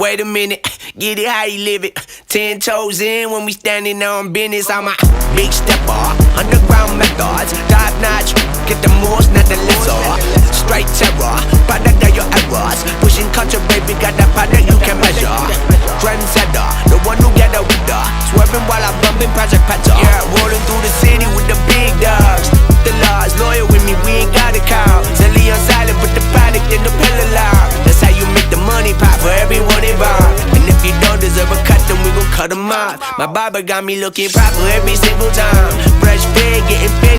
wait a minute, get it how you live it. 10 toes in when we standing on business. I'm a big stepper, underground methods, top notch, get the most, not the lesser. Straight terror, product of your errors. Pushing culture, baby, got that product you can measure. Trendsetter, the one who get the with her. Swerving while I'm bumping Project Petter. Yeah, rolling through the city with the big dogs. The laws loyal with me, we ain't got a cow. Zelly on silent, put the product in the pillar loud. That's how you make the money pop for everyone involved. And if you don't deserve a cut, then we gon' cut them off. My barber got me looking proper every single time. Fresh fade, getting paid.